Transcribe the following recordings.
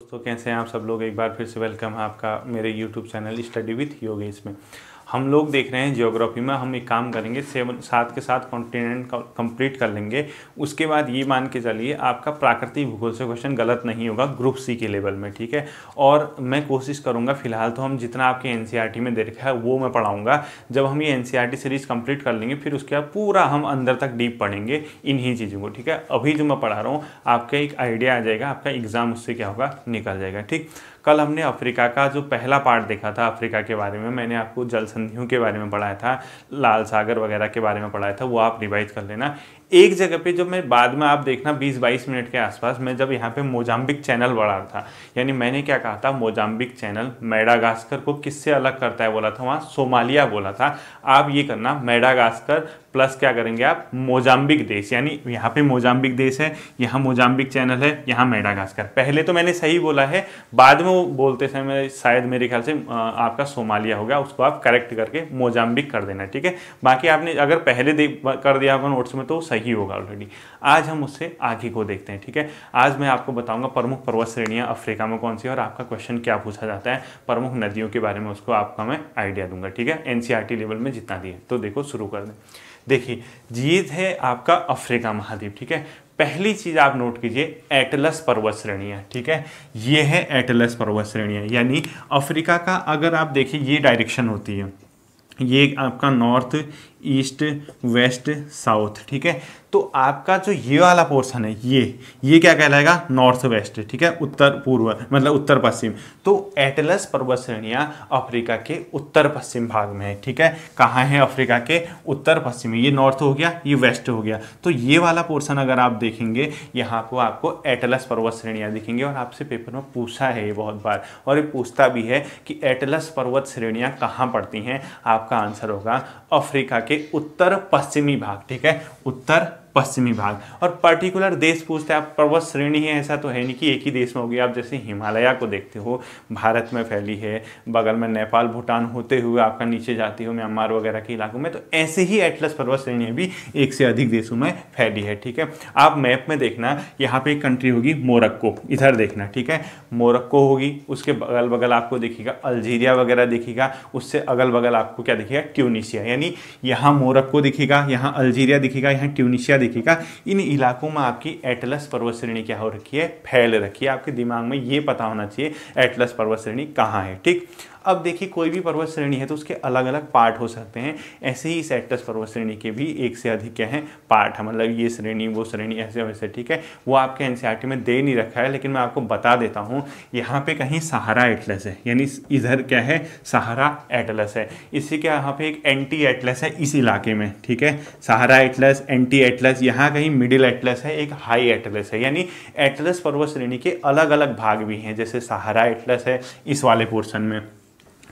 दोस्तों, कैसे हैं आप सब लोग। एक बार फिर से वेलकम है आपका मेरे YouTube channel study with Yogesh में। हम लोग देख रहे हैं ज्योग्राफी में हम एक काम करेंगे, 7 के 7 कॉन्टिनेंट कंप्लीट कर लेंगे। उसके बाद ये मान के चलिए आपका प्राकृतिक भूगोल से क्वेश्चन गलत नहीं होगा ग्रुप सी के लेवल में, ठीक है। और मैं कोशिश करूँगा, फिलहाल तो हम जितना आपके एनसीईआरटी में दे रखा है वो मैं पढ़ाऊँगा। जब हम ये एनसीईआरटी सीरीज़ कंप्लीट कर लेंगे फिर उसके बाद पूरा हम अंदर तक डीप पढ़ेंगे इन्हीं चीज़ों को, ठीक है। अभी जो मैं पढ़ा रहा हूँ आपका एक आइडिया आ जाएगा, आपका एग्जाम उससे क्या होगा निकल जाएगा, ठीक। कल हमने अफ्रीका का जो पहला पार्ट देखा था, अफ्रीका के बारे में मैंने आपको जल संधियों के बारे में पढ़ाया था, लाल सागर वगैरह के बारे में पढ़ाया था, वो आप रिवाइज कर लेना। एक जगह पे जो मैं बाद में आप देखना 20-22 मिनट के आसपास मैं जब यहाँ पे मोजाम्बिक चैनल बढ़ा रहा था, यानी मैंने क्या कहा था, मोजाम्बिक चैनल मेडागास्कर को किससे अलग करता है बोला था, वहाँ सोमालिया बोला था। आप ये करना मेडागास्कर प्लस क्या करेंगे आप मोजाम्बिक देश, यानी यहाँ पे मोजाम्बिक देश है, यहाँ मोजाम्बिक चैनल है, यहाँ मेडागास्कर। पहले तो मैंने सही बोला है, बाद में वो बोलते समय शायद मेरे ख्याल से आपका सोमालिया हो गया, उसको आप करेक्ट करके मोजाम्बिक कर देना, ठीक है। बाकी आपने अगर पहले कर दिया होगा नोट्स में तो सही होगा ऑलरेडी। आज हम उससे आगे को देखते हैं, ठीक है। आज मैं आपको बताऊंगा प्रमुख पर्वत श्रेणियां अफ्रीका में कौन सी है और आपका क्वेश्चन क्या पूछा जाता है, प्रमुख नदियों के बारे में उसको आपका मैं आइडिया दूंगा, ठीक है। एनसीईआरटी लेवल में जितना दिए तो देखो शुरू कर दें। देखिए ये है आपका अफ्रीका महाद्वीप, ठीक है। पहली चीज आप नोट कीजिए एटलस पर्वत श्रेणियां, ठीक है। ये है एटलस पर्वत श्रेणियां, यानी अफ्रीका का अगर आप देखिए ये डायरेक्शन होती है, ये आपका नॉर्थ ईस्ट वेस्ट साउथ, ठीक है। तो आपका जो ये वाला पोर्शन है ये क्या कहलाएगा, नॉर्थ वेस्ट, ठीक है, उत्तर पूर्व मतलब उत्तर पश्चिम। तो एटलस पर्वत श्रेणियां अफ्रीका के उत्तर पश्चिम भाग में है, ठीक है। कहाँ है, अफ्रीका के उत्तर पश्चिम में। ये नॉर्थ हो गया, ये वेस्ट हो गया। तो ये वाला पोर्शन अगर आप देखेंगे यहाँ को आपको एटलस पर्वत श्रेणियां दिखेंगे। और आपसे पेपर में पूछा है ये बहुत बार, और ये पूछता भी है कि एटलस पर्वत श्रेणियां कहाँ पड़ती हैं। आपका आंसर होगा अफ्रीका के उत्तर पश्चिमी भाग, ठीक है, उत्तर पश्चिमी भाग। और पर्टिकुलर देश पूछते हैं आप, पर्वत श्रेणी है ऐसा तो है नहीं कि एक ही देश में होगी। आप जैसे हिमालय को देखते हो भारत में फैली है, बगल में नेपाल भूटान होते हुए आपका नीचे जाती हो म्यांमार वगैरह के इलाकों में, तो ऐसे ही एटलस पर्वत श्रेणियां भी एक से अधिक देशों में फैली है, ठीक है। आप मैप में देखना, यहाँ पे एक कंट्री होगी मोरक्को, इधर देखना, ठीक है, मोरक्को होगी, उसके बगल बगल आपको दिखेगा अल्जीरिया वगैरह दिखेगा, उससे अगल बगल आपको क्या दिखेगा, ट्यूनीशिया। यानी यहाँ मोरक्को दिखेगा, यहाँ अल्जीरिया दिखेगा, यहाँ ट्यूनीशिया दिखेगा। इन इलाकों में आपकी एटलस पर्वत श्रेणी क्या हो रखी है, फैल रखी है। आपके दिमाग में ये पता होना चाहिए एटलस पर्वत श्रेणी कहाँ है, ठीक। अब देखिए कोई भी पर्वत श्रेणी है तो उसके अलग अलग पार्ट हो सकते हैं। ऐसे ही इस एटलस पर्वत श्रेणी के भी एक से अधिक क्या है पार्ट है, मतलब ये श्रेणी वो श्रेणी ऐसे वैसे, ठीक है। वो आपके एनसीईआरटी में दे नहीं रखा है, लेकिन मैं आपको बता देता हूँ। यहाँ पे कहीं सहारा एटलस है, यानी इधर क्या है सहारा एटलस है। इसी के यहाँ पे एक एंटी एटलस है इस इलाके में, ठीक है, सहारा एटलस, एंटी एटलस। यहाँ कहीं मिडिल एटलस है, एक हाई एटलस है। यानी एटलस पर्वत श्रेणी के अलग अलग भाग भी हैं, जैसे सहारा एटलस है इस वाले पोर्शन में,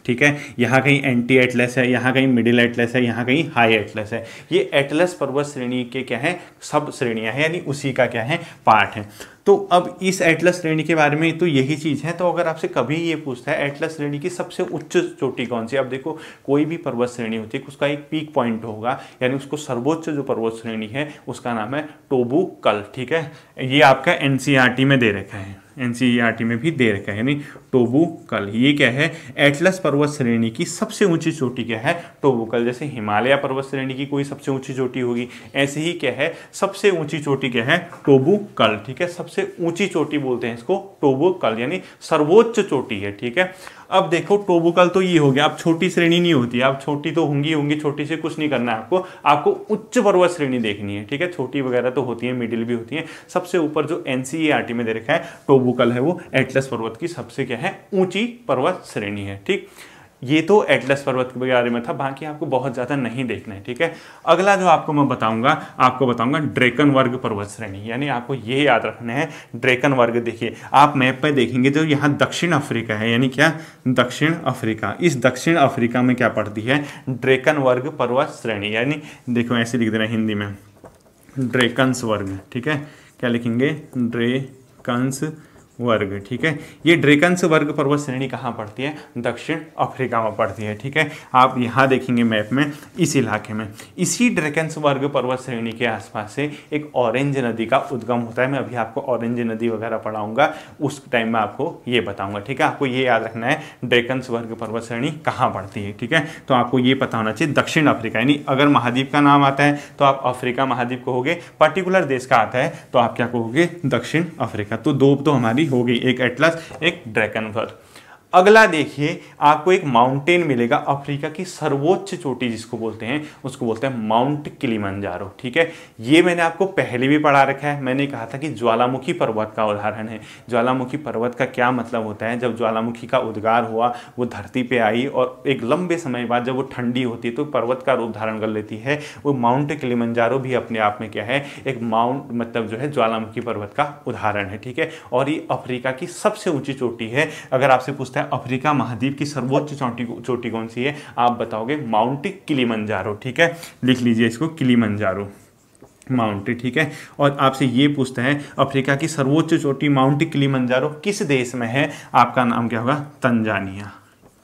ठीक है, यहाँ कहीं एंटी एटलस है, यहाँ कहीं मिडिल एटलस है, यहाँ कहीं हाई एटलस है। ये एटलस पर्वत श्रेणी के क्या है सब श्रेणियाँ हैं, यानी उसी का क्या है पार्ट है। तो अब इस एटलस श्रेणी के बारे में तो यही चीज़ है। तो अगर आपसे कभी ये पूछता है एटलस श्रेणी की सबसे उच्च चोटी कौन सी, अब देखो कोई भी पर्वत श्रेणी होती है उसका एक पीक पॉइंट होगा, यानी उसको सर्वोच्च जो पर्वत श्रेणी है उसका नाम है टोबुकल, ठीक है। ये आपका एनसीईआरटी में दे रखा है, एनसीईआरटी में भी दे रखा है, यानी टोबुकल। ये क्या है, एटलस पर्वत श्रेणी की सबसे ऊंची चोटी क्या है, टोबुकल। जैसे हिमालय पर्वत श्रेणी की कोई सबसे ऊंची चोटी होगी, ऐसे ही क्या है सबसे ऊंची चोटी क्या है, टोबुकल, ठीक है। सबसे ऊंची चोटी बोलते हैं इसको टोबुकल, यानी सर्वोच्च चोटी है, ठीक है। अब देखो टोबुकल तो ये हो गया, अब छोटी श्रेणी नहीं होती, अब छोटी तो होंगी, छोटी से कुछ नहीं करना है आपको उच्च पर्वत श्रेणी देखनी है, ठीक है। छोटी वगैरह तो होती है, मिडिल भी होती है। सबसे ऊपर जो एनसीईआरटी में दे रखा है टोबुकल है, वो एटलस पर्वत की सबसे क्या है ऊंची पर्वत श्रेणी है, ठीक। ये तो एटलस पर्वत के बारे में था, बाकी आपको बहुत ज़्यादा नहीं देखना है, ठीक है। अगला जो आपको मैं बताऊंगा ड्रेकन वर्ग पर्वत श्रेणी, यानी आपको ये याद रखना है ड्रेकन वर्ग। देखिए आप मैप पे देखेंगे जो यहाँ दक्षिण अफ्रीका है, यानी क्या दक्षिण अफ्रीका, इस दक्षिण अफ्रीका में क्या पड़ती है ड्रेकन वर्ग पर्वत श्रेणी। यानी देखो ऐसे लिख देना हिंदी में ड्रेकन्स वर्ग, ठीक है। क्या लिखेंगे ड्रेकन्स वर्ग, ठीक है। ये ड्रैकन्स वर्ग पर्वत श्रेणी कहाँ पड़ती है? दक्षिण अफ्रीका में पड़ती है, ठीक है। आप यहाँ देखेंगे मैप में, इस इलाके में, इसी ड्रैकन्स वर्ग पर्वत श्रेणी के आसपास से एक ऑरेंज नदी का उद्गम होता है। मैं अभी आपको ऑरेंज नदी वगैरह पढ़ाऊंगा, उस टाइम में आपको ये बताऊंगा, ठीक है। आपको ये याद रखना है ड्रैकन्स वर्ग पर्वत श्रेणी कहाँ पड़ती है, ठीक है। तो आपको ये पता होना चाहिए दक्षिण अफ्रीका, यानी अगर महाद्वीप का नाम आता है तो आप अफ्रीका महाद्वीप कहोगे, पर्टिकुलर देश का आता है तो आप क्या कहोगे? दक्षिण अफ्रीका। तो दो तो हमारी हो गई, एक एटलस, एक ड्रैकन वर्ग। अगला देखिए, आपको एक माउंटेन मिलेगा अफ्रीका की सर्वोच्च चोटी जिसको बोलते हैं, उसको बोलते हैं माउंट किलिमंजारो, ठीक है। ये मैंने आपको पहले भी पढ़ा रखा है। मैंने कहा था कि ज्वालामुखी पर्वत का उदाहरण है। ज्वालामुखी पर्वत का क्या मतलब होता है? जब ज्वालामुखी का उद्गार हुआ, वो धरती पे आई और एक लंबे समय बाद जब वो ठंडी होती है तो पर्वत का रूप धारण कर लेती है। वो माउंट किलिमंजारो भी अपने आप में क्या है? एक माउंट, मतलब जो है ज्वालामुखी पर्वत का उदाहरण है, ठीक है। और ये अफ्रीका की सबसे ऊंची चोटी है। अगर आपसे पूछता है अफ्रीका महाद्वीप की सर्वोच्च चोटी कौन सी है, आप बताओगे माउंट किलिमंजारो, ठीक है। लिख लीजिए इसको, किलिमंजारो माउंट, ठीक है। और आपसे ये पूछता है अफ्रीका की सर्वोच्च चोटी माउंट किलिमंजारो किस देश में है, आपका नाम क्या होगा? तंजानिया,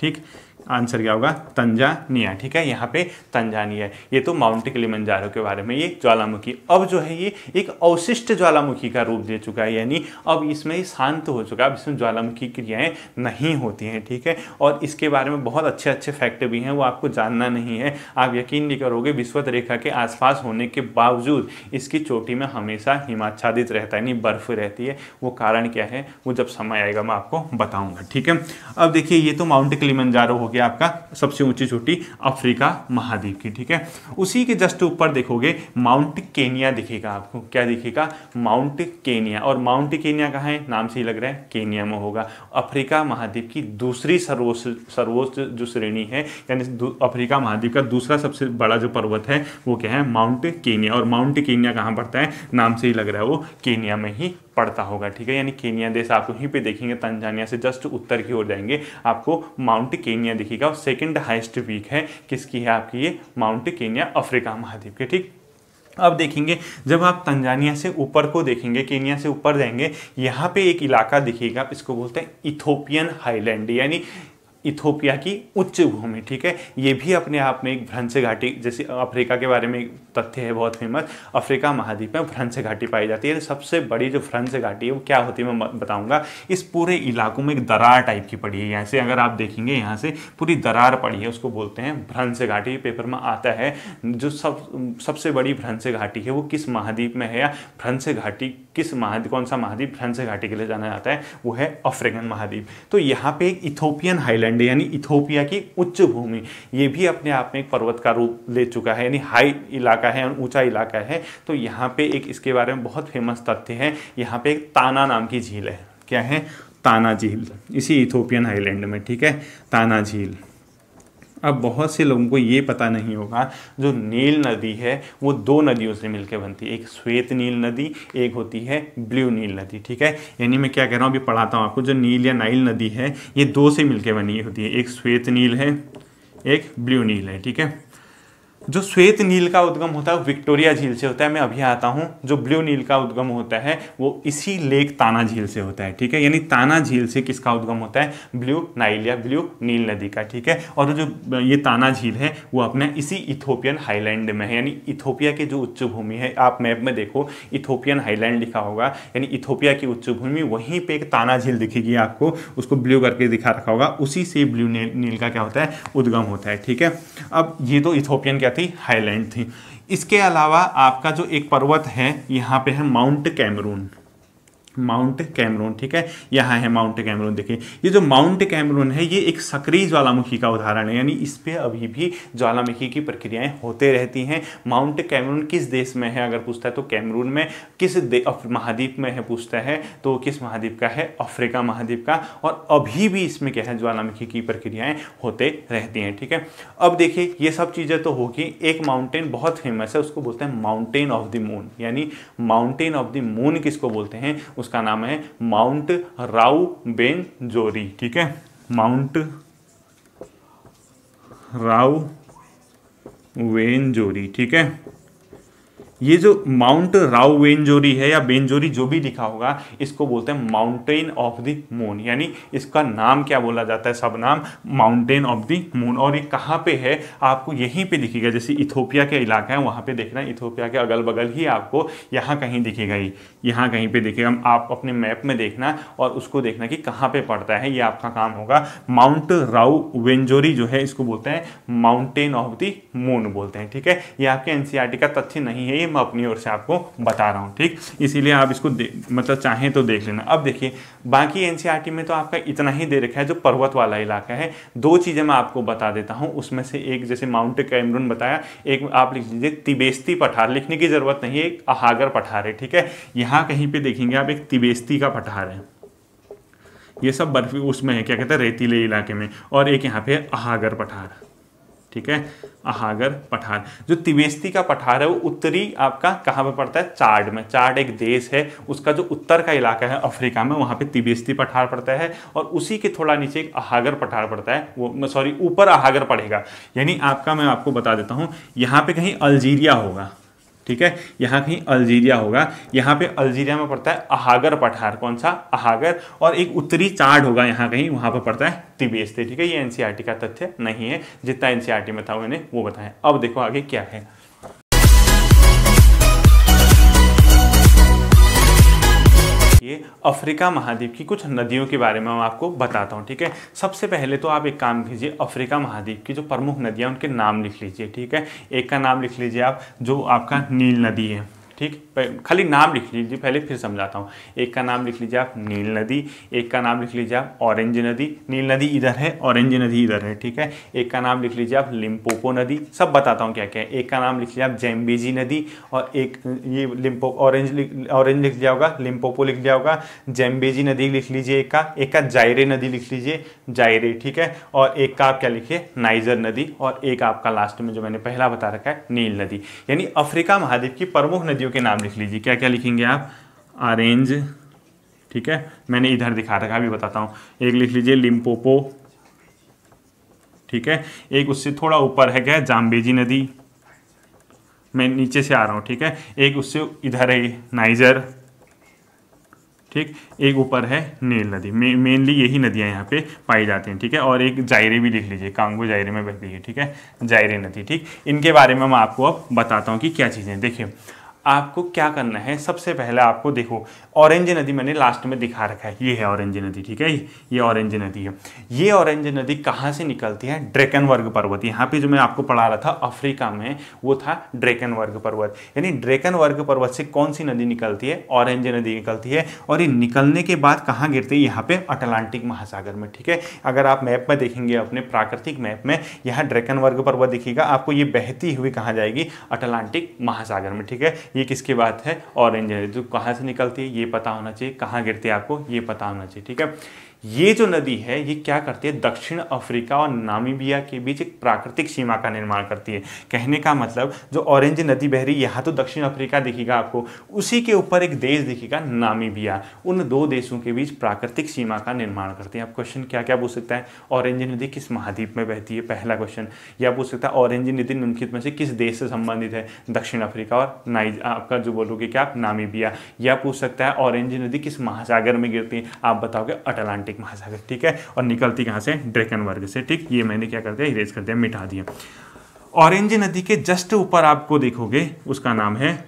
ठीक। आंसर क्या होगा? तंजानिया, ठीक है। यहाँ पे तंजानिया है। ये तो माउंट किलिमंजारो के बारे में, ये ज्वालामुखी। अब जो है ये एक अवशिष्ट ज्वालामुखी का रूप ले चुका है, यानी अब इसमें ये शांत हो चुका है, अब इसमें ज्वालामुखी क्रियाएं नहीं होती हैं, ठीक है। और इसके बारे में बहुत अच्छे अच्छे फैक्ट भी हैं, वो आपको जानना नहीं है। आप यकीन नहीं करोगे, विषुवत रेखा के आसपास होने के बावजूद इसकी चोटी में हमेशा हिमाच्छादित रहता है, यानी बर्फ रहती है। वो कारण क्या है, वो जब समय आएगा मैं आपको बताऊंगा, ठीक है। अब देखिए, ये तो माउंट किलिमंजारो हो गया आपका सबसे ऊंची चोटी अफ्रीका महाद्वीप की, ठीक है। उसी के जस्ट ऊपर देखोगे माउंट केनिया दिखेगा आपको। क्या दिखेगा? Mount Kenya. और माउंट केनिया कहाँ है? नाम से ही लग रहा है केनिया में होगा। अफ्रीका महाद्वीप की दूसरी सर्वोच्च जो श्रेणी है, यानी अफ्रीका महाद्वीप का दूसरा सबसे बड़ा जो पर्वत है वो क्या है? Mount Kenya. और माउंट केनिया कहाँ पड़ता है? नाम से ही लग रहा है वो केनिया में ही पड़ता होगा, ठीक है। यानी केनिया देश आप यहीं पे देखेंगे, तंजानिया से जस्ट उत्तर की ओर जाएंगे, आपको माउंट केनिया दिखेगा। और सेकंड हाईएस्ट पीक है किसकी है आपकी? ये माउंट केनिया अफ्रीका महाद्वीप के, ठीक। अब देखेंगे, जब आप तंजानिया से ऊपर को देखेंगे, केनिया से ऊपर जाएंगे, यहाँ पे एक इलाका दिखेगा, इसको बोलते हैं इथोपियन हाईलैंड, यानी इथोपिया की उच्च भूमि, ठीक है। ये भी अपने आप में एक भ्रंश घाटी, जैसे अफ्रीका के बारे में तथ्य है बहुत फेमस, अफ्रीका महाद्वीप में भ्रंश घाटी पाई जाती है। सबसे बड़ी जो भ्रंश घाटी है वो क्या होती है मैं बताऊंगा। इस पूरे इलाकों में एक दरार टाइप की पड़ी है, यहाँ से अगर आप देखेंगे यहाँ से पूरी दरार पड़ी है, उसको बोलते हैं भ्रंश घाटी। पेपर में आता है जो सबसे बड़ी भ्रंश घाटी है वो किस महाद्वीप में है, या भ्रंश घाटी किस महाद्वीप, कौन सा महाद्वीप भ्रंश घाटी के लिए जाना जाता है, वो है अफ्रीकन महाद्वीप। तो यहाँ पे एक इथोपियन हाईलैंड यानी इथोपिया की उच्च भूमि, ये भी अपने आप में एक पर्वत का रूप ले चुका है, यानी हाई इलाका है, ऊंचा इलाका है। तो यहाँ पे एक इसके बारे में बहुत फेमस तथ्य है, यहाँ पे एक ताना नाम की झील है। क्या है? ताना झील, इसी इथोपियन हाईलैंड में, ठीक है, ताना झील। अब बहुत से लोगों को ये पता नहीं होगा, जो नील नदी है वो दो नदियों से मिलकर बनती है, एक श्वेत नील नदी, एक होती है ब्लू नील नदी, ठीक है। यानी मैं क्या कह रहा हूँ, अभी पढ़ाता हूँ आपको, जो नील या नाइल नदी है ये दो से मिलकर बनी होती है, एक श्वेत नील है, एक ब्लू नील है, ठीक है। जो श्वेत नील का उद्गम होता है वो विक्टोरिया झील से होता है, मैं अभी आता हूँ। जो ब्लू नील का उद्गम होता है वो इसी लेक ताना झील से होता है, ठीक है। यानी ताना झील से किसका उद्गम होता है? ब्लू नाइल या ब्लू नील नदी का, ठीक है। और जो ये ताना झील है वो अपने इसी इथोपियन हाईलैंड में है, यानी इथोपिया की जो उच्च भूमि है, आप मैप में देखो इथोपियन हाईलैंड लिखा होगा, यानी इथोपिया की उच्च भूमि, वहीं पे एक ताना झील दिखेगी आपको, उसको ब्लू करके दिखा रखा होगा, उसी से ब्लू नील का क्या होता है? उद्गम होता है, ठीक है। अब ये तो इथोपियन क्या थी? हाईलैंड थी। इसके अलावा आपका जो एक पर्वत है यहाँ पे है माउंट कैमरून, माउंट कैमरून, ठीक है। यहाँ है माउंट कैमरून। देखिए ये जो माउंट कैमरून है ये एक सक्रिय ज्वालामुखी का उदाहरण है, यानी इस पे अभी भी ज्वालामुखी की प्रक्रियाएं होते रहती हैं। माउंट कैमरून किस देश में है अगर पूछता है तो कैमरून में। किस महाद्वीप में है पूछता है तो किस महाद्वीप का है? अफ्रीका महाद्वीप का। और अभी भी इसमें क्या है? ज्वालामुखी की प्रक्रियाएं होते रहती हैं, ठीक है। अब देखिए ये सब चीज़ें तो होगी, एक माउंटेन बहुत फेमस है, उसको बोलते हैं माउंटेन ऑफ द मून, यानी माउंटेन ऑफ द मून किसको बोलते हैं? उसका नाम है माउंट राउबेनजोरी, ठीक है, माउंट राउबेनजोरी, ठीक है। ये जो माउंट राउवेंजोरी है या बेंजोरी जो भी लिखा होगा, इसको बोलते हैं माउंटेन ऑफ द मून, यानी इसका नाम क्या बोला जाता है, सब नाम माउंटेन ऑफ द मून। और ये कहाँ पे है, आपको यहीं पे दिखेगा, जैसे इथोपिया के इलाका है वहाँ पे देखना, इथोपिया के अगल बगल ही आपको यहाँ कहीं दिखेगा, ही यहाँ कहीं पे दिखेगा। आप अपने मैप में देखना और उसको देखना कि कहाँ पे पड़ता है, ये आपका काम होगा। माउंट राउवेंजोरी जो है इसको बोलते हैं माउंटेन ऑफ द मून बोलते हैं, ठीक है। ये आपके एनसीईआरटी का तथ्य नहीं है, ये मैं अपनी ओर से आपको बता रहा हूँ, ठीक। इसीलिए आप इसको मतलब चाहें तो देख लेना। अब देखिए बाकी एनसीईआरटी में तो आपका इतना ही दे रखा है, जो पर्वत वाला इलाका है। दो चीज़ें मैं आपको बता देता हूँ, उसमें से एक जैसे माउंट कैमरून बताया, एक आप लिख लीजिए तिबेस्ती पठार, लिखने की जरूरत नहीं है, एक अहागर पठार है, ठीक है। यहाँ कहीं पे देखेंगे आप एक तिबेस्ती का पठार है, ये सब बर्फी उसमें है, क्या कहते हैं, रेतीले इलाके में। और एक यहाँ पे अहागर पठार, ठीक है, अहागर पठार। जो तिबेस्ती का पठार है वो उत्तरी आपका कहाँ पे पड़ता है, चाड में। चाड एक देश है, उसका जो उत्तर का इलाका है अफ्रीका में, वहाँ पे तिबेस्ती पठार पड़ता है। और उसी के थोड़ा नीचे एक अहागर पठार पड़ता है, वो सॉरी ऊपर अहागर पड़ेगा, यानी आपका मैं आपको बता देता हूँ, यहाँ पे कहीं अल्जीरिया होगा, ठीक है, यहाँ कहीं अल्जीरिया होगा। यहाँ पे अल्जीरिया में पड़ता है अहागर पठार, कौन सा, अहागर। और एक उत्तरी चाड होगा यहाँ कहीं, वहाँ पर पड़ता है तिबेस्ती, ठीक है। ये एनसीईआरटी का तथ्य नहीं है, जितना एनसीईआरटी में था मैंने वो बताया। अब देखो आगे क्या है। ये अफ्रीका महाद्वीप की कुछ नदियों के बारे में मैं आपको बताता हूँ, ठीक है। सबसे पहले तो आप एक काम कीजिए, अफ्रीका महाद्वीप की जो प्रमुख नदियाँ उनके नाम लिख लीजिए, ठीक है। एक का नाम लिख लीजिए आप, जो आपका नील नदी है, ठीक, खाली नाम लिख लीजिए पहले, फिर समझाता हूँ। एक का नाम लिख लीजिए आप नील नदी, एक का नाम लिख लीजिए आप ऑरेंज नदी, नील नदी इधर है, ऑरेंज नदी इधर है, ठीक है। एक का नाम लिख लीजिए आप लिम्पोपो नदी, सब बताता हूँ क्या क्या है। एक का नाम लिख लीजिए आप जैम्बेजी नदी, और एक ये ऑरेंज लिख लिया होगा, लिम्पोपो लिख लिया होगा, जैम्बेजी नदी लिख लीजिए एक का जायरे नदी लिख लीजिए, जायरे, ठीक है। और एक का आप क्या लिखिए, नाइजर नदी, और एक आपका लास्ट में जो मैंने पहला बता रखा है नील नदी। यानी अफ्रीका महाद्वीप की प्रमुख नदियों के नाम लिख लीजिए। क्या क्या लिखेंगे आप, ऑरेंज, ठीक है, मैंने इधर दिखा रखा अभी बताता हूँ। एक लिख लीजिए लिम्पोपो, ठीक है। एक उससे थोड़ा ऊपर है क्या, जाम्बेजी नदी, मैं नीचे से आ रहा हूँ, ठीक है। एक उससे इधर है नाइजर, ठीक। एक ऊपर है नील नदी, मेनली यही नदियाँ यहाँ पे पाई जाती हैं, ठीक है। और एक जायरे भी लिख लीजिए, कांगो जायरे में बहती है, ठीक है, जायरे नदी, ठीक। इनके बारे में मैं आपको अब बताता हूँ कि क्या चीज़ें। देखिए आपको क्या करना है, सबसे पहले आपको देखो ऑरेंज नदी मैंने लास्ट में दिखा रखा है, ये है ऑरेंज नदी, ठीक है। ये ऑरेंज नदी है। ये ऑरेंज नदी कहाँ से निकलती है, ड्रेकनवर्ग पर्वत। यहाँ पे जो मैं आपको पढ़ा रहा था अफ्रीका में, वो था ड्रेकनवर्ग पर्वत। यानी ड्रेकनवर्ग पर्वत से कौन सी नदी निकलती है, ऑरेंज नदी निकलती है। और ये निकलने के बाद कहाँ गिरती है, यहाँ पे अटलांटिक महासागर में, ठीक है। अगर आप मैप में देखेंगे, अपने प्राकृतिक मैप में, यहाँ ड्रेकनवर्ग पर्वत दिखेगा आपको, ये बहती हुई कहाँ जाएगी, अटलांटिक महासागर में, ठीक है। ये किसकी बात है, ऑरेंज नदी। जो कहाँ से निकलती है ये पता होना चाहिए, कहाँ गिरती है आपको ये पता होना चाहिए, ठीक है। ये जो नदी है ये क्या करती है, दक्षिण अफ्रीका और नामीबिया के बीच एक प्राकृतिक सीमा का निर्माण करती है। कहने का मतलब जो ऑरेंज नदी बह रही है, यहाँ तो दक्षिण अफ्रीका दिखेगा आपको, उसी के ऊपर एक देश दिखेगा नामीबिया। उन दो देशों के बीच प्राकृतिक सीमा का निर्माण करती है। आप क्वेश्चन क्या क्या पूछ सकता है, ऑरेंज नदी किस महाद्वीप में बहती है, पहला क्वेश्चन। या पूछ सकता है ऑरेंज नदी निम्नलिखित में से किस देश से संबंधित है, दक्षिण अफ्रीका और आपका जो बोलोगे क्या आप, नामीबिया। या पूछ सकता है ऑरेंज नदी किस महासागर में गिरती है, आप बताओगे अटलांटिक महासागर, ठीक है। और निकलती कहां से, ड्रेकनवर्ग से, ठीक। ये मैंने क्या कर दिया, इरेज कर दिया, मिटा दिया। ऑरेंज नदी के जस्ट ऊपर आपको देखोगे उसका नाम है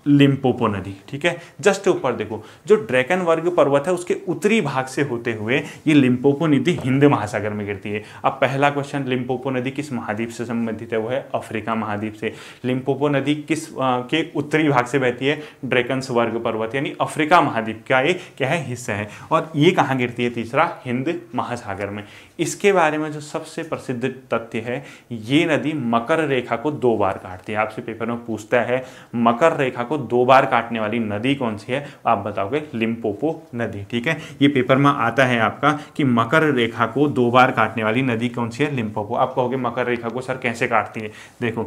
लिम्पोपो नदी, ठीक है। जस्ट ऊपर देखो, जो ड्रैकनवर्ग पर्वत है उसके उत्तरी भाग से होते हुए ये लिम्पोपो नदी हिंद महासागर में गिरती है। अब पहला क्वेश्चन, लिम्पोपो नदी किस महाद्वीप से संबंधित है, वो है अफ्रीका महाद्वीप से। लिम्पोपो नदी किस के उत्तरी भाग से बहती है, ड्रैकन्सवर्ग पर्वत, यानी अफ्रीका महाद्वीप का ये क्या है, हिस्सा है। और ये कहाँ गिरती है, तीसरा हिंद महासागर में। इसके बारे में जो सबसे प्रसिद्ध तथ्य है, ये नदी मकर रेखा को 2 बार काटती है। आपसे पेपर में पूछता है मकर रेखा को 2 बार काटने वाली नदी कौन सी है, आप बताओगे लिम्पोपो नदी, ठीक है। ये पेपर में आता है आपका कि मकर रेखा को 2 बार काटने वाली नदी कौन सी है, लिम्पोपो। आप कहोगे मकर रेखा को सर कैसे काटती है, देखो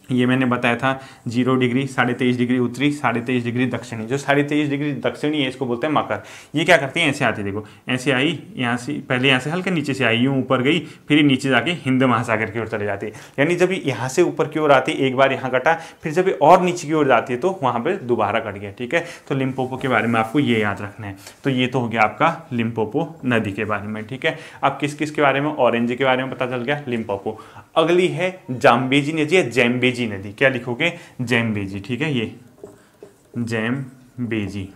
ये मैंने बताया था 0 डिग्री, 23.5 डिग्री उत्तरी, 23.5 डिग्री दक्षिणी। जो 23.5 डिग्री दक्षिणी है इसको बोलते हैं मकर। ये क्या करती है, ऐसे आती है, देखो ऐसे आई, यहाँ से पहले यहाँ से हल्के नीचे से आई, यूँ ऊपर गई, फिर नीचे जाके हिंद महासागर की ओर चले जाती है। यानी जब यहाँ से ऊपर की ओर आती है, एक बार यहाँ कटा, फिर जब और नीचे की ओर जाती है तो वहाँ पर दोबारा कट गया। ठीक है, तो लिम्पोपो के बारे में आपको ये याद रखना है। तो ये तो हो गया आपका लिम्पोपो नदी के बारे में। ठीक है, अब किस किस के बारे में, ऑरेंज के बारे में पता चल गया, लिम्पोपो। अगली है जाम्बेजी नदी या जैम्बेजी नदी। क्या लिखोगे, जैम्बेजी। ठीक है, ये जैम्बेजी।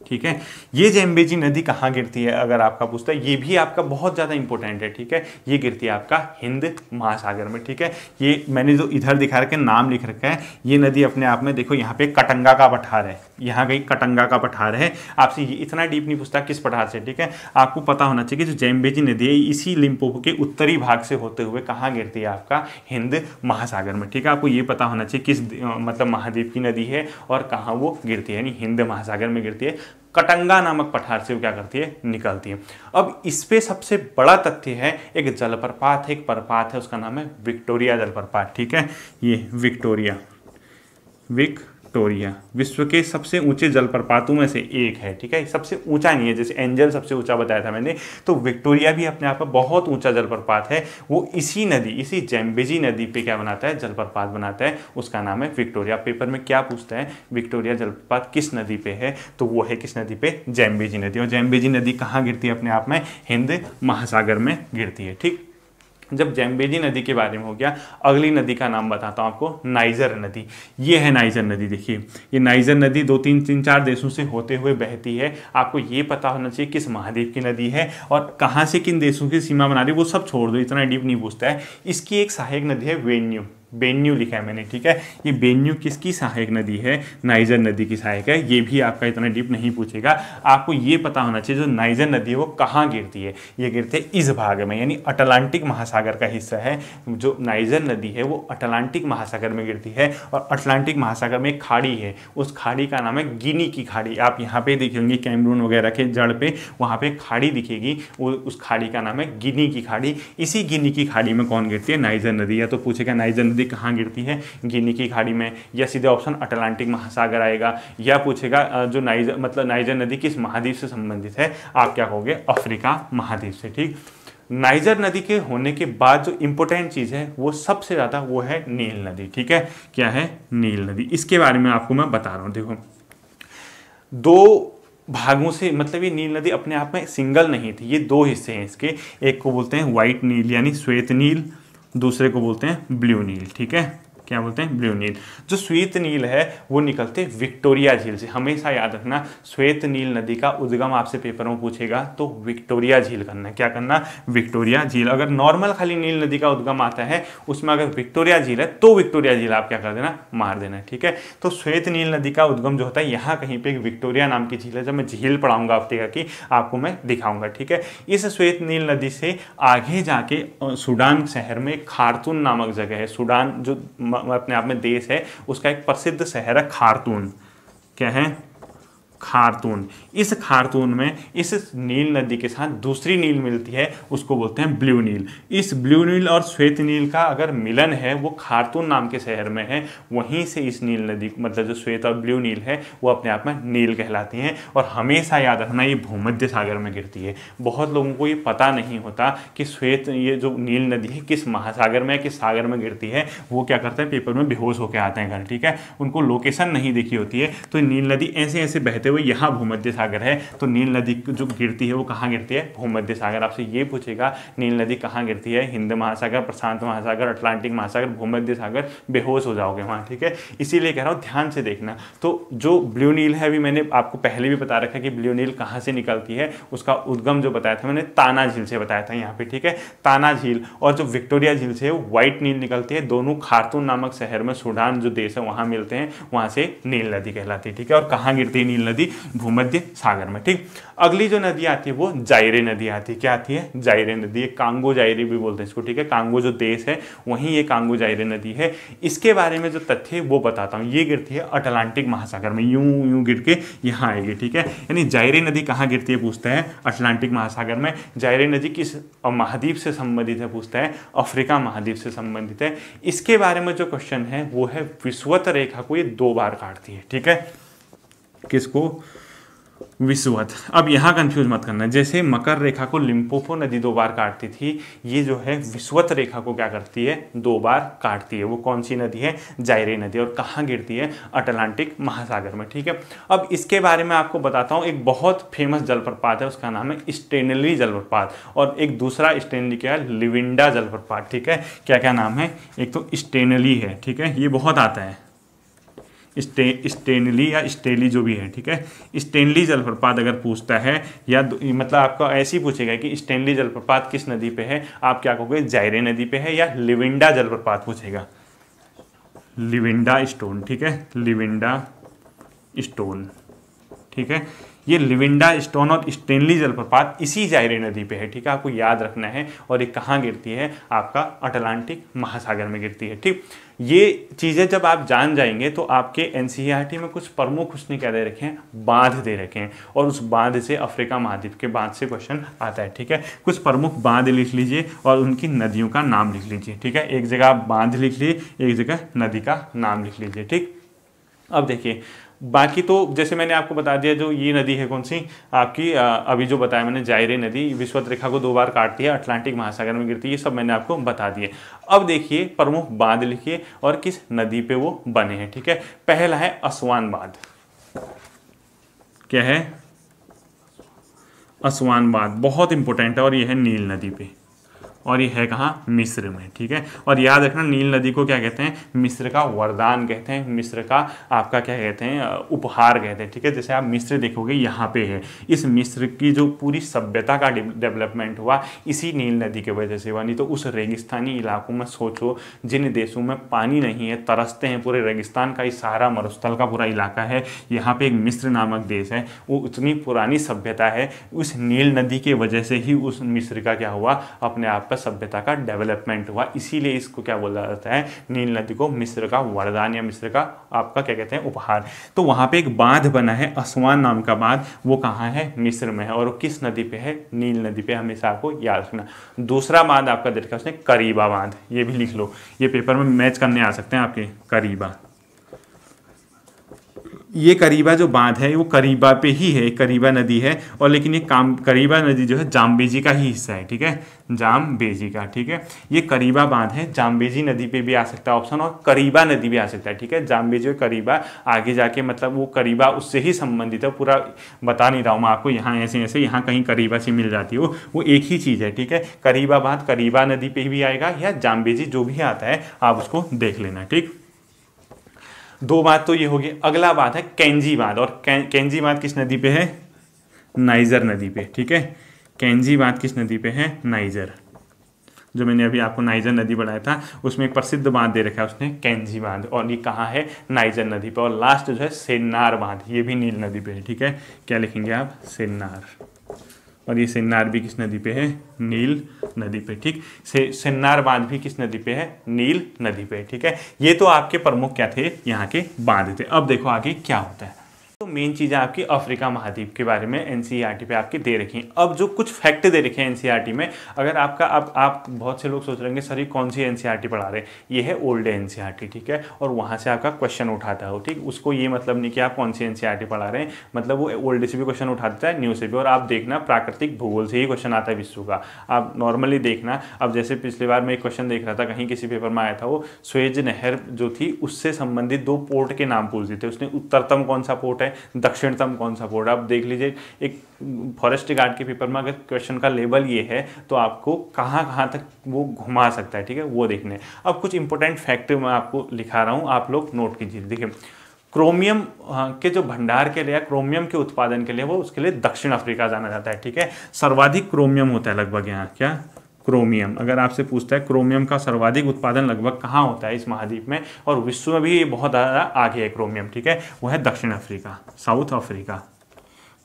ठीक है, ये जैम्बेजी नदी कहाँ गिरती है अगर आपका पूछता है, ये भी आपका बहुत ज़्यादा इंपॉर्टेंट है। ठीक है, ये गिरती है आपका हिंद महासागर में। ठीक है, ये मैंने जो इधर दिखा रखा है, नाम लिख रखा है, ये नदी अपने आप में देखो, यहाँ पे कटंगा का पठार है, यहाँ कहीं कटंगा का पठार है। आपसे ये इतना डीप नहीं पूछता किस पठार से। ठीक है, आपको पता होना चाहिए कि जो जैम्बेजी नदी है इसी लिम्पोपो के उत्तरी भाग से होते हुए कहाँ गिरती है, आपका हिंद महासागर में। ठीक है, आपको ये पता होना चाहिए किस मतलब महाद्वीप की नदी है और कहाँ वो गिरती है, यानी हिंद महासागर में गिरती है। कटंगा नामक पठार से वो क्या करती है, निकलती है। अब इस पे सबसे बड़ा तथ्य है, एक जलप्रपात है, एक प्रपात है, उसका नाम है विक्टोरिया जलप्रपात। ठीक है, ये विक्टोरिया विश्व के सबसे ऊंचे जलप्रपातों में से एक है। ठीक है, सबसे ऊंचा नहीं है, जैसे एंजल सबसे ऊंचा बताया था मैंने, तो विक्टोरिया भी अपने आप में बहुत ऊंचा जलप्रपात है। वो इसी नदी, इसी जैम्बेजी नदी पे क्या बनाता है, जलप्रपात बनाता है, उसका नाम है विक्टोरिया। पेपर में क्या पूछता है, विक्टोरिया जलप्रपात किस नदी पे है, तो वो है किस नदी पे, जैम्बेजी नदी। और जैम्बेजी नदी कहाँ गिरती है, अपने आप में हिंद महासागर में गिरती है। ठीक, जब जैम्बेजी नदी के बारे में हो गया, अगली नदी का नाम बताता हूँ आपको, नाइजर नदी। ये है नाइजर नदी। देखिए, ये नाइजर नदी 2-3-4 देशों से होते हुए बहती है। आपको ये पता होना चाहिए किस महाद्वीप की नदी है और कहाँ से किन देशों की सीमा बना रही है, वो सब छोड़ दो, इतना डीप नहीं पूछता है। इसकी एक सहायक नदी है वेन्यू, बेन्यू लिखा है मैंने। ठीक है, ये बेन्यू किसकी सहायक नदी है, नाइजर नदी की सहायक है। ये भी आपका इतना डीप नहीं पूछेगा। आपको ये पता होना चाहिए जो नाइजर नदी है वो कहाँ गिरती है, ये गिरती है इस भाग में, यानी अटलांटिक महासागर का हिस्सा है। जो नाइजर नदी है वो अटलांटिक महासागर में गिरती है और अटलांटिक महासागर में एक खाड़ी है, उस खाड़ी का नाम है गिनी की खाड़ी। आप यहाँ पे देखेंगे कैमरून वगैरह के जड़ पे वहाँ पे खाड़ी दिखेगी, वो उस खाड़ी का नाम है गिनी की खाड़ी। इसी गिनी की खाड़ी में कौन गिरती है, नाइजर नदी। या तो पूछेगा नाइजर नदी कहाँ गिरती है, गिनी की खाड़ी में, या सीधे ऑप्शन अटलांटिक महासागर आएगा, या पूछेगा जो नाइजर नदी किस महाद्वीप से संबंधित है, आप क्या कहोगे, अफ्रीका महाद्वीप से। ठीक, नाइजर नदी के होने के बाद जो इंपॉर्टेंट चीज है वो सबसे ज्यादा वो है नील नदी। ठीक है, क्या है, नील नदी। इसके बारे में आपको मैं बता रहा हूं। देखो, 2 भागों से, मतलब ये नील नदी अपने आप में सिंगल नहीं थी, ये 2 हिस्से हैं इसके। एक को बोलते हैं व्हाइट नील यानी श्वेत नील, दूसरे को बोलते हैं ब्लू नील। ठीक है, क्या बोलते हैं, ब्लू नील। जो श्वेत नील है वो निकलते विक्टोरिया झील से। हमेशा याद रखना, श्वेत नील नदी का उद्गम आपसे पेपर में पूछेगा तो विक्टोरिया झील करना है। क्या करना, विक्टोरिया झील। अगर नॉर्मल खाली नील नदी का उद्गम आता है उसमें अगर विक्टोरिया झील है तो विक्टोरिया झील आप क्या कर देना, मार देना है। ठीक है, तो श्वेत नील नदी का उद्गम जो होता है यहाँ कहीं पे एक विक्टोरिया नाम की झील है। जब मैं झील पढ़ाऊंगा हफ्ते की आपको मैं दिखाऊंगा। ठीक है, इस श्वेत नील नदी से आगे जाके सूडान शहर में खार्तून नामक जगह है। सूडान जो अपने आप में देश है, उसका एक प्रसिद्ध शहर है खार्तून। क्या है, खार्तून। इस खार्तून में इस नील नदी के साथ दूसरी नील मिलती है, उसको बोलते हैं ब्लू नील। इस ब्लू नील और श्वेत नील का अगर मिलन है वो खार्तून नाम के शहर में है, वहीं से इस नील नदी मतलब जो श्वेत और ब्लू नील है वो अपने आप में नील कहलाती हैं। और हमेशा याद रखना ये भूमध्य सागर में गिरती है। बहुत लोगों को ये पता नहीं होता कि श्वेत ये जो नील नदी है किस महासागर में किस सागर में गिरती है। वो क्या करते हैं, पेपर में बेहोश होकर आते हैं घर। ठीक है, उनको लोकेशन नहीं देखी होती है। तो नील नदी ऐसे ऐसे बहते हुए यहाँ भूमध्य सागर है, तो नील नदी जो गिरती है वो कहाँ गिरती है, भूमध्य सागर। आपसे ये पूछेगा नील नदी कहाँ गिरती है, हिंद महासागर, प्रशांत महासागर, अटलांटिक महासागर, भूमध्य सागर, बेहोश हो जाओगे वहाँ। ठीक है, इसीलिए कह रहा हूँ ध्यान से देखना। तो जो ब्लू नील है, अभी मैंने आपको पहले भी बता रखा है कि ब्लू नील कहाँ से निकलती है, उसका उद्गम जो बताया था मैंने ताना झील से बताया था यहाँ पे। ठीक है, ताना झील और जो विक्टोरिया झील से वो व्हाइट नील निकलती है। दोनों खार्तून नामक शहर में, सूडान जो देश है वहाँ मिलते हैं, वहाँ से नील नदी कहलाती है। ठीक है, और कहाँ गिरती है नील नदी, नदी भूमध्य सागर में। ठीक, अगली जो नदी आती है वो जायरे नदी आती है। क्या आती है? जायरे नदी। कांगो जायरे भी बोलते हैं इसको। ठीक है, कांगो जो देश है वहीं ये कांगो जायरे नदी है। इसके बारे में जो तथ्य है वो बताता हूँ। ये गिरती है अटलांटिक महासागर में, यूं यूं गिर के यहाँ आएगी। ठीक है, यानी जायरे नदी कहाँ गिरती है पूछता है? अटलांटिक महासागर में। जायरे नदी किस महाद्वीप से संबंधित है पूछता है? अफ्रीका महाद्वीप से संबंधित है। इसके बारे में जो क्वेश्चन है वो है विषुवत रेखा को ये 2 बार काटती है। ठीक है, किसको? विषुवत। अब यहाँ कंफ्यूज मत करना, जैसे मकर रेखा को लिम्पोपो नदी 2 बार काटती थी, ये जो है विषुवत रेखा को क्या करती है? 2 बार काटती है। वो कौन सी नदी है? जायरे नदी। और कहाँ गिरती है? अटलांटिक महासागर में। ठीक है, अब इसके बारे में आपको बताता हूँ। एक बहुत फेमस जलप्रपात है, उसका नाम है स्टेनली जलप्रपात, और एक दूसरा स्टेनली क्या है? लिविंडा जलप्रपात। ठीक है, क्या क्या नाम है? एक तो स्टेनली है, ठीक है, ये बहुत आता है, स्टेनली या स्टेली जो भी है। ठीक है, स्टेनली जलप्रपात अगर पूछता है या मतलब आपको ऐसे ही पूछेगा कि स्टेनली जलप्रपात किस नदी पे है, आप क्या कहोगे? जायरे नदी पे है। या लिविंडा जलप्रपात पूछेगा, लिविंडा स्टोन। ठीक है, लिविंडा स्टोन। ठीक है, ये लिविंडा स्टोन और स्टेनली जलप्रपात इसी जायरे नदी पे है। ठीक है, आपको याद रखना है। और ये कहाँ गिरती है? आपका अटलांटिक महासागर में गिरती है। ठीक, ये चीज़ें जब आप जान जाएंगे तो आपके एनसीईआरटी में कुछ प्रमुख उसने क्या दे रखे हैं? बांध दे रखे हैं, और उस बांध से अफ्रीका महाद्वीप के बांध से क्वेश्चन आता है। ठीक है, कुछ प्रमुख बांध लिख लीजिए और उनकी नदियों का नाम लिख लीजिए। ठीक है, एक जगह आप बांध लिख लीजिए, एक जगह नदी का नाम लिख लीजिए। ठीक, अब देखिए बाकी तो जैसे मैंने आपको बता दिया, जो ये नदी है कौन सी आपकी, अभी जो बताया मैंने, जायरे नदी विषुवत रेखा को 2 बार काटती है, अटलांटिक महासागर में गिरती है, ये सब मैंने आपको बता दिए। अब देखिए प्रमुख बांध लिखिए और किस नदी पे वो बने हैं। ठीक है, पहला है असवान बांध। क्या है? असवान बांध बहुत इंपॉर्टेंट है, और ये है नील नदी पे, और ये है कहाँ? मिस्र में। ठीक है, और याद रखना नील नदी को क्या कहते हैं? मिस्र का वरदान कहते हैं, मिस्र का आपका क्या कहते हैं? उपहार कहते हैं। ठीक है, जैसे आप मिस्र देखोगे यहाँ पे है, इस मिस्र की जो पूरी सभ्यता का डेवलपमेंट हुआ इसी नील नदी की वजह से हुआ। नहीं तो उस रेगिस्तानी इलाकों में सोचो, जिन देशों में पानी नहीं है, तरसते हैं, पूरे रेगिस्तान का ही सहारा मरुस्थल का पूरा इलाका है, यहाँ पे एक मिस्र नामक देश है, वो इतनी पुरानी सभ्यता है, उस नील नदी की वजह से ही उस मिस्र का क्या हुआ? अपने आप पर सभ्यता का डेवलपमेंट हुआ। इसीलिए इसको क्या बोला जाता है? नील नदी को मिस्र का वरदान या मिस्र का आपका क्या कहते हैं? उपहार। तो वहां पे एक बांध बना है असवान नाम का बांध, वो कहाँ है? मिस्र में है। और वो किस नदी पे है? नील नदी पे। हमेशा आपको याद रखना। दूसरा बांध आपका देखा उसने करीबा बांध, ये भी लिख लो, ये पेपर में मैच करने आ सकते हैं आपके। करीबा, ये करीबा जो बांध है वो करीबा पे ही है, करीबा नदी है, और लेकिन ये करीबा नदी जो है जाम्बेजी का ही हिस्सा है। ठीक है, जाम्बेजी का। ठीक है, ये करीबा बांध है, जाम्बेजी नदी पे भी आ सकता है ऑप्शन, और करीबा नदी भी आ सकता है। ठीक है, जाम्बेजी और करीबा आगे जाके मतलब वो करीबा उससे ही संबंधित है, पूरा बता नहीं रहा हूँ मैं आपको, यहाँ ऐसे ऐसे यहाँ कहीं करीबा से मिल जाती है, वो एक ही चीज़ है। ठीक है, करीबा बांध करीबा नदी पे भी आएगा, या जाम्बेजी जो भी आता है आप उसको देख लेना। ठीक, 2 बात तो ये होगी। अगला बात है कैंजी बांध, और कैंजी बांध किस नदी पे है? नाइजर नदी पे। ठीक है, कैंजी बांध किस नदी पे है? नाइजर। जो मैंने अभी आपको नाइजर नदी बढ़ाया था उसमें एक प्रसिद्ध बांध दे रखा है उसने, कैंजी बांध, और ये कहाँ है? नाइजर नदी पे। और लास्ट जो है सेन्नार बांध, ये भी नील नदी पे है। ठीक है, क्या लिखेंगे आप? सेन्नार। और ये सेन्नार भी किस नदी पे है? नील नदी पे। ठीक, सेन्नार बांध भी किस नदी पे है? नील नदी पे। ठीक है, ये तो आपके प्रमुख क्या थे? यहाँ के बांध थे। अब देखो आगे क्या होता है। तो मेन चीज़ें आपकी अफ्रीका महाद्वीप के बारे में एनसीईआरटी पे आपके दे रखी हैं। अब जो कुछ फैक्ट दे रखे हैं एनसीईआरटी में, अगर आपका अब आप बहुत से लोग सोच रहे हैं सर ये कौन सी एनसीईआरटी पढ़ा रहे हैं, ये है ओल्ड एनसीईआरटी। ठीक है, और वहाँ से आपका क्वेश्चन उठाता है। ठीक, उसको ये मतलब नहीं कि आप कौन सी एनसीईआरटी पढ़ा रहे हैं, मतलब वो ओल्ड से भी क्वेश्चन उठा देता है, न्यू से भी। और आप देखना प्राकृतिक भूगोल से ही क्वेश्चन आता है विश्व का, आप नॉर्मली देखना। अब जैसे पिछली बार मैं एक क्वेश्चन देख रहा था, कहीं किसी पेपर में आया था, वो स्वेज नहर जो थी उससे संबंधित 2 पोर्ट के नाम पूछ दिए थे उसने। उत्तरतम कौन सा पोर्ट है, दक्षिणतम कौन सा पोर्ट। आप देख लीजिए, एक फॉरेस्ट गार्ड के पेपर में अगर क्वेश्चन का लेवल ये है तो आपको कहाँ कहाँ तक वो घुमा सकता है। ठीक है, वो देखने। अब कुछ इंपॉर्टेंट फैक्ट मैं आपको लिखा रहा हूँ, आप लोग नोट कीजिए। देखिए, क्रोमियम के जो भंडार के लिए, क्रोमियम के उत्पादन के लिए, वो उसके लिए दक्षिण अफ्रीका जाना जाता है। ठीक है, सर्वाधिक क्रोमियम होता है लगभग यहाँ। क्या? क्रोमियम। अगर आपसे पूछता है क्रोमियम का सर्वाधिक उत्पादन लगभग कहाँ होता है इस महाद्वीप में, और विश्व में भी ये बहुत ज़्यादा आगे है क्रोमियम, ठीक है, वो है दक्षिण अफ्रीका, साउथ अफ्रीका।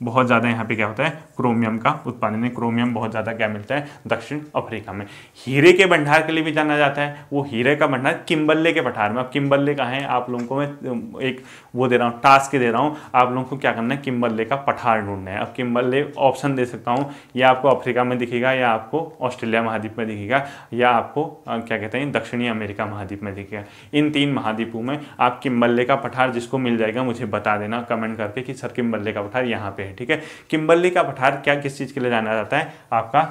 बहुत ज़्यादा यहाँ पे क्या होता है, क्रोमियम का उत्पादन है। क्रोमियम बहुत ज़्यादा क्या मिलता है, दक्षिण अफ्रीका में। हीरे के भंडार के लिए भी जाना जाता है, वो हीरे का भंडार किम्बरले के पठार में। अब किम्बरले कहाँ है, आप लोगों को मैं एक वो दे रहा हूँ, टास्क दे रहा हूँ, आप लोगों को क्या करना है, किम्बरले का पठार ढूंढना है। अब किम्बरले ऑप्शन दे सकता हूँ, या आपको अफ्रीका में दिखेगा, या आपको ऑस्ट्रेलिया महाद्वीप में दिखेगा, या आपको क्या कहते हैं, दक्षिणी अमेरिका महाद्वीप में दिखेगा। इन 3 महाद्वीपों में आप किम्बरले का पठार जिसको मिल जाएगा मुझे बता देना कमेंट करके कि सर किम्बरले का पठार यहाँ पे है, ठीक है। किम्बरले का पठार क्या किस चीज के लिए जाना जाता है, आपका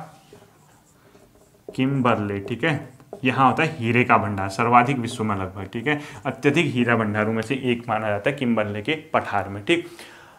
किम्बरले, ठीक है, यहाँ होता है हीरे का भंडार, सर्वाधिक विश्व में लगभग, ठीक है, अत्यधिक हीरा भंडारों में से एक माना जाता है किम्बरले के पठार में, ठीक।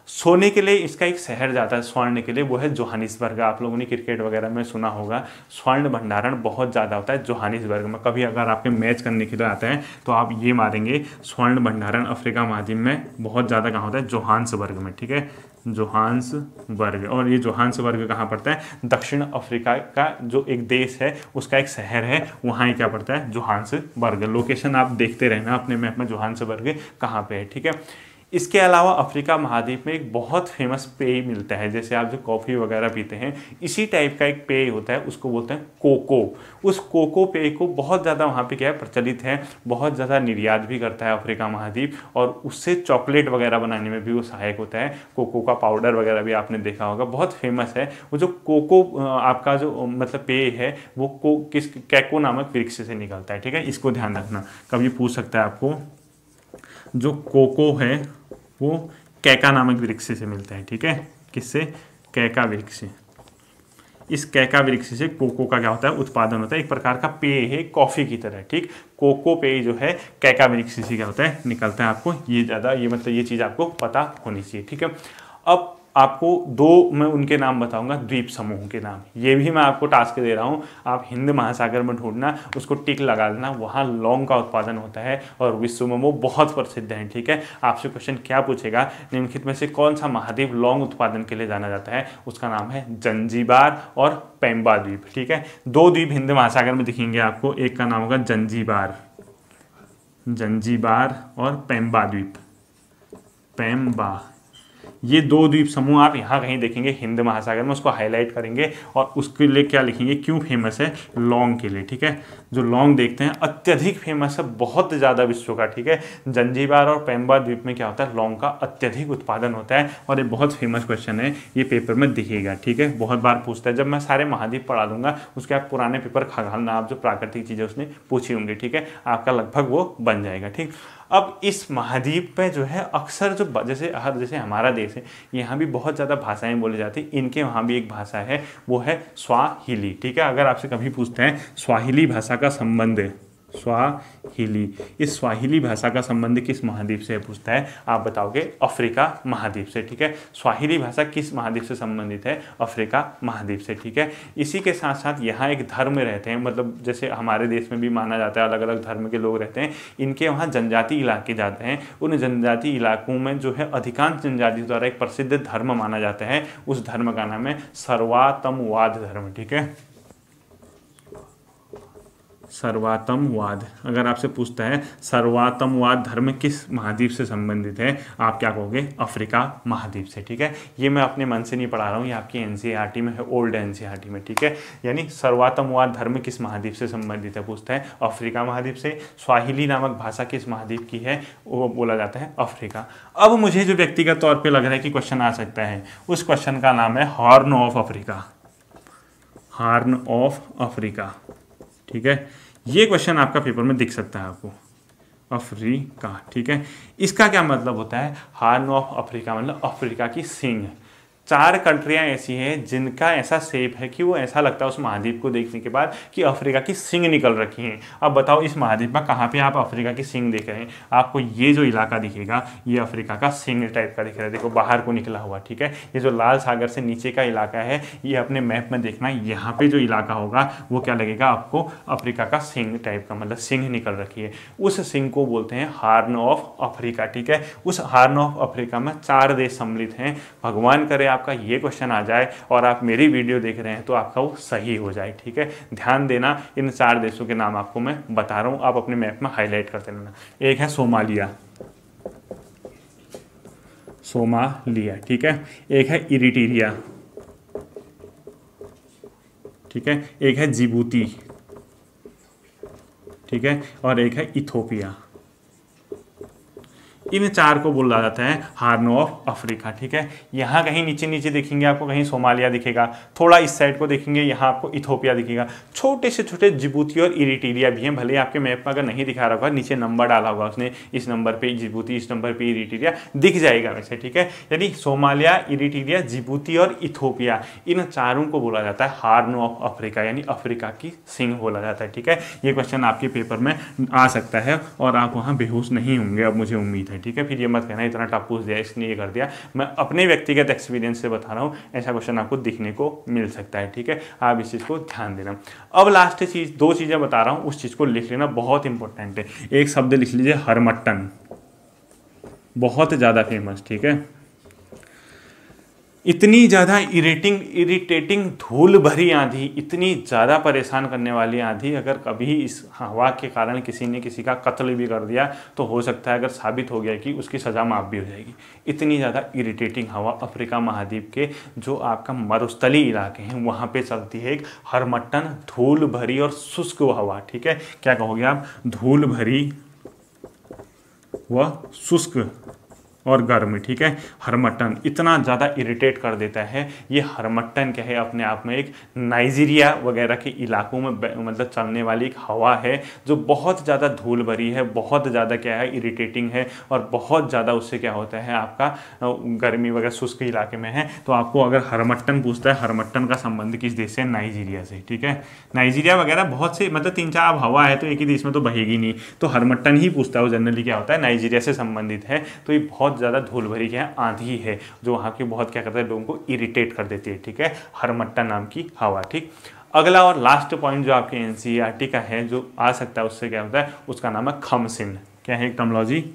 सोने के लिए इसका एक शहर जाता है स्वर्ण के लिए, वो है जोहानिसबर्ग। आप लोगों ने क्रिकेट वगैरह में सुना होगा, स्वर्ण भंडारण बहुत ज़्यादा होता है जोहानिसबर्ग में। कभी अगर आपके मैच करने के लिए आता है तो आप ये मारेंगे, स्वर्ण भंडारण अफ्रीका महाद्वीप में बहुत ज़्यादा कहाँ होता है, जोहान्सबर्ग में, ठीक है, जोहान्सबर्ग। और ये जोहान्सबर्ग कहाँ पड़ता है, दक्षिण अफ्रीका का जो एक देश है उसका एक शहर है, वहाँ ही क्या पड़ता है, जोहान्सबर्ग। लोकेशन आप देखते रहना अपने मैप में, जोहान्सबर्ग कहाँ पे है, ठीक है। इसके अलावा अफ्रीका महाद्वीप में एक बहुत फेमस पेय मिलता है, जैसे आप जो कॉफ़ी वगैरह पीते हैं इसी टाइप का एक पेय होता है, उसको बोलते हैं कोको। उस कोको पेय को बहुत ज़्यादा वहाँ पे क्या है, प्रचलित है, बहुत ज़्यादा निर्यात भी करता है अफ्रीका महाद्वीप, और उससे चॉकलेट वगैरह बनाने में भी वो सहायक होता है। कोको का पाउडर वगैरह भी आपने देखा होगा, बहुत फेमस है वो जो कोको। आपका जो मतलब पेय है वो किस कैको नामक वृक्ष से निकलता है, ठीक है, इसको ध्यान रखना, कभी पूछ सकता है आपको। जो कोको है वो कैका नामक वृक्ष से मिलता है, ठीक है, किससे, कैका वृक्ष से। इस कैका वृक्ष से कोको का क्या होता है, उत्पादन होता है, एक प्रकार का पेय है कॉफ़ी की तरह, ठीक। कोको पेय जो है कैका वृक्ष से क्या होता है, निकलता है। आपको ये ज़्यादा ये मतलब ये चीज़ आपको पता होनी चाहिए, ठीक है। अब आपको 2 मैं उनके नाम बताऊंगा, द्वीप समूह के नाम, ये भी मैं आपको टास्क दे रहा हूँ। आप हिंद महासागर में ढूंढना, उसको टिक लगा देना, वहाँ लौंग का उत्पादन होता है और विश्व में वो बहुत प्रसिद्ध है, ठीक है। आपसे क्वेश्चन क्या पूछेगा, निम्नलिखित में से कौन सा महाद्वीप लौंग उत्पादन के लिए जाना जाता है, उसका नाम है जंजीबार और पेम्बा द्वीप, ठीक है। 2 द्वीप हिंद महासागर में दिखेंगे आपको, एक का नाम होगा जंजीबार, जंजीबार और पेम्बा द्वीप, पेम्बा। ये 2 द्वीप समूह आप यहाँ कहीं देखेंगे हिंद महासागर में, उसको हाईलाइट करेंगे और उसके लिए क्या लिखेंगे, क्यों फेमस है, लौंग के लिए, ठीक है। जो लौंग देखते हैं अत्यधिक फेमस है, बहुत ज़्यादा विश्व का, ठीक है। जंजीबार और पेम्बा द्वीप में क्या होता है, लौंग का अत्यधिक उत्पादन होता है, और ये बहुत फेमस क्वेश्चन है, ये पेपर में दिखेगा, ठीक है, बहुत बार पूछता है। जब मैं सारे महाद्वीप पढ़ा दूंगा उसके बाद पुराने पेपर खंगालना, आप जो प्राकृतिक चीज़ें उसने पूछी होंगी, ठीक है, आपका लगभग वो बन जाएगा, ठीक। अब इस महाद्वीप पे जो है अक्सर जो जैसे हमारा देश है, यहाँ भी बहुत ज़्यादा भाषाएं बोली जाती हैं, इनके वहाँ भी एक भाषा है, वो है स्वाहिली, ठीक है। अगर आपसे कभी पूछते हैं स्वाहिली भाषा का संबंध, स्वाहिली, इस स्वाहिली भाषा का संबंध किस महाद्वीप से पूछता है, आप बताओगे अफ्रीका महाद्वीप से, ठीक है। स्वाहिली भाषा किस महाद्वीप से संबंधित है, अफ्रीका महाद्वीप से, ठीक है। इसी के साथ साथ यहाँ एक धर्म रहते हैं, मतलब जैसे हमारे देश में भी माना जाता है, अलग अलग धर्म के लोग रहते हैं, इनके वहाँ जनजाति इलाके जाते हैं। उन जनजाति इलाकों में जो है अधिकांश जनजाति द्वारा एक प्रसिद्ध धर्म माना जाता है, उस धर्म का नाम है सर्वातमवाद धर्म, ठीक है, सर्वातमवाद। अगर आपसे पूछता है सर्वातमवाद धर्म किस महाद्वीप से संबंधित है, आप क्या कहोगे, अफ्रीका महाद्वीप से, ठीक है। ये मैं अपने मन से नहीं पढ़ा रहा हूँ, ये आपकी एनसीईआरटी में है, ओल्ड एनसीईआरटी में, ठीक है। यानी सर्वातमवाद धर्म किस महाद्वीप से संबंधित है, पूछता है अफ्रीका महाद्वीप से। स्वाहिली नामक भाषा किस महाद्वीप की है, वो बोला जाता है अफ्रीका। अब मुझे जो व्यक्तिगत तौर पर लग रहा है कि क्वेश्चन आ सकता है, उस क्वेश्चन का नाम है horn of Africa, horn of Africa, ठीक है। ये क्वेश्चन आपका पेपर में दिख सकता है आपको, अफ्रीका, ठीक है। इसका क्या मतलब होता है, हॉर्न ऑफ अफ्रीका मतलब अफ्रीका की सींग। 4 कंट्रियां ऐसी हैं जिनका ऐसा शेप है कि वो ऐसा लगता है उस महाद्वीप को देखने के बाद कि अफ्रीका की सींग निकल रखी हैं। अब बताओ इस महाद्वीप में कहाँ पे आप अफ्रीका की सींग देख रहे हैं, आपको ये जो इलाका दिखेगा ये अफ्रीका का सींग टाइप का दिख रहा है, देखो बाहर को निकला हुआ, ठीक है। ये जो लाल सागर से नीचे का इलाका है, ये अपने मैप में देखना, यहाँ पे जो इलाका होगा वो क्या लगेगा आपको, अफ्रीका का सींग टाइप का, मतलब सींग निकल रखी है, उस सींग को बोलते हैं हॉर्न ऑफ अफ्रीका, ठीक है। उस हॉर्न ऑफ अफ्रीका में 4 देश सम्मिलित हैं। भगवान करे आपका ये क्वेश्चन आ जाए और आप मेरी वीडियो देख रहे हैं तो आपका वो सही हो जाए, ठीक है। ध्यान देना, इन 4 देशों के नाम आपको मैं बता रहा हूँ, आप अपने मैप में हाईलाइट करते रहना। एक है सोमालिया, सोमालिया, ठीक है। एक है इरिट्रिया, ठीक है। एक है जिबूती, ठीक है। और एक है इथोपिया। इन 4 को बोला जाता है हार्न ऑफ अफ्रीका, ठीक है। यहाँ कहीं नीचे नीचे देखेंगे आपको, कहीं सोमालिया दिखेगा, थोड़ा इस साइड को देखेंगे यहाँ आपको इथोपिया दिखेगा, छोटे से छोटे जिबूती और इरिट्रिया भी हैं। भले आपके मैप में अगर नहीं दिखा रहा होगा, नीचे नंबर डाला होगा उसने, इस नंबर पे जिबूती, इस नंबर पे इरिट्रिया दिख जाएगा वैसे, ठीक है। यानी सोमालिया, इरिट्रिया, जिबूती और इथोपिया, इन 4 को बोला जाता है हार्न ऑफ अफ्रीका, यानी अफ्रीका की सींग बोला जाता है, ठीक है। ये क्वेश्चन आपके पेपर में आ सकता है और आप वहाँ बेहोश नहीं होंगे, अब मुझे उम्मीद है, ठीक है। फिर ये मत कहना इतना टफ पूछ दिया इसने, ये कर दिया। मैं अपने व्यक्तिगत एक्सपीरियंस से बता रहा हूँ, ऐसा क्वेश्चन आपको दिखने को मिल सकता है, ठीक है। आप इस चीज़ को ध्यान देना। अब लास्ट चीज़, 2 चीज़ें बता रहा हूँ, उस चीज़ को लिख लेना, बहुत इंपॉर्टेंट है। एक शब्द लिख लीजिए हरमट्टन, बहुत ज़्यादा फेमस, ठीक है। इतनी ज़्यादा इरिटेटिंग धूल भरी आंधी, इतनी ज़्यादा परेशान करने वाली आंधी, अगर कभी इस हवा के कारण किसी ने किसी का कत्ल भी कर दिया तो हो सकता है, अगर साबित हो गया कि उसकी सज़ा माफ़ भी हो जाएगी। इतनी ज़्यादा इरिटेटिंग हवा अफ्रीका महाद्वीप के जो आपका मरुस्थली इलाके हैं वहाँ पे चलती है, एक हरमट्टन धूल भरी और शुष्क हवा, ठीक है। क्या कहोगे आप? धूल भरी व शुष्क और गर्म, ठीक है। हरमट्टन इतना ज़्यादा इरिटेट कर देता है। ये हरमट्टन क्या है, अपने आप में एक नाइजीरिया वगैरह के इलाकों में मतलब चलने वाली एक हवा है जो बहुत ज़्यादा धूल भरी है, बहुत ज़्यादा क्या है इरिटेटिंग है, और बहुत ज़्यादा उससे क्या होता है आपका गर्मी वगैरह शुष्क इलाके में है। तो आपको अगर हरमट्टन पूछता है, हरमट्टन का संबंध किस देश से? नाइजीरिया से, ठीक है। नाइजीरिया वगैरह बहुत से मतलब 3-4 हवा है तो एक ही देश में तो बहेगी नहीं, तो हरमट्टन ही पूछता है वो जनरली क्या होता है, नाइजीरिया से संबंधित है। तो ये बहुत ज़्यादा धूल भरी क्या है आंधी है जो वहाँ की बहुत क्या करता है, लोगों को इरिटेट कर देती है, ठीक है। हरमट्टन नाम की हवा, ठीक। अगला और लास्ट पॉइंट जो आपके एनसीईआरटी का है जो आ सकता है, उससे क्या होता है, उसका नाम है खमसिन। क्या है एक टर्मिनोलॉजी?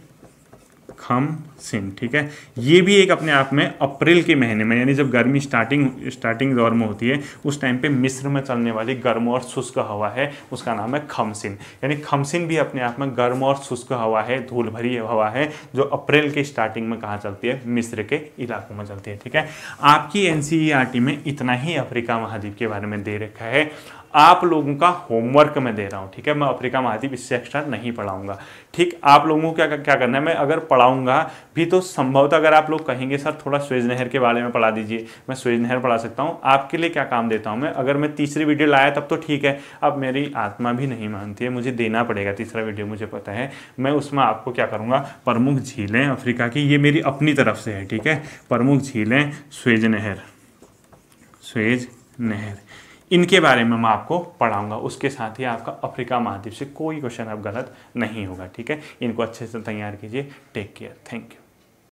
खमसिन, ठीक है। ये भी एक अपने आप में अप्रैल के महीने में, यानी जब गर्मी स्टार्टिंग दौर में होती है उस टाइम पे मिस्र में चलने वाली गर्म और शुष्क हवा है, उसका नाम है खमसिन। यानी खमसिन भी अपने आप में गर्म और शुष्क हवा है, धूल भरी हवा है, जो अप्रैल के स्टार्टिंग में कहाँ चलती है? मिस्र के इलाकों में चलती है, ठीक है। आपकी एनसीईआरटी में इतना ही अफ्रीका महाद्वीप के बारे में दे रखा है। आप लोगों का होमवर्क मैं दे रहा हूँ, ठीक है। मैं अफ्रीका महाद्वीप इससे एक्स्ट्रा नहीं पढ़ाऊंगा, ठीक। आप लोगों को क्या करना है, मैं अगर पढ़ाऊंगा भी तो संभवतः अगर आप लोग कहेंगे सर थोड़ा स्वेज नहर के बारे में पढ़ा दीजिए, मैं स्वेज नहर पढ़ा सकता हूँ। आपके लिए क्या काम देता हूँ मैं, अगर मैं तीसरी वीडियो लाया तब तो ठीक है, अब मेरी आत्मा भी नहीं मानती है, मुझे देना पड़ेगा तीसरा वीडियो, मुझे पता है। मैं उसमें आपको क्या करूँगा, प्रमुख झीलें अफ्रीका की, ये मेरी अपनी तरफ से है, ठीक है। प्रमुख झीलें, स्वेज नहर, इनके बारे में मैं आपको पढ़ाऊंगा। उसके साथ ही आपका अफ्रीका महाद्वीप से कोई क्वेश्चन अब गलत नहीं होगा, ठीक है। इनको अच्छे से तैयार कीजिए। Take care, thank you.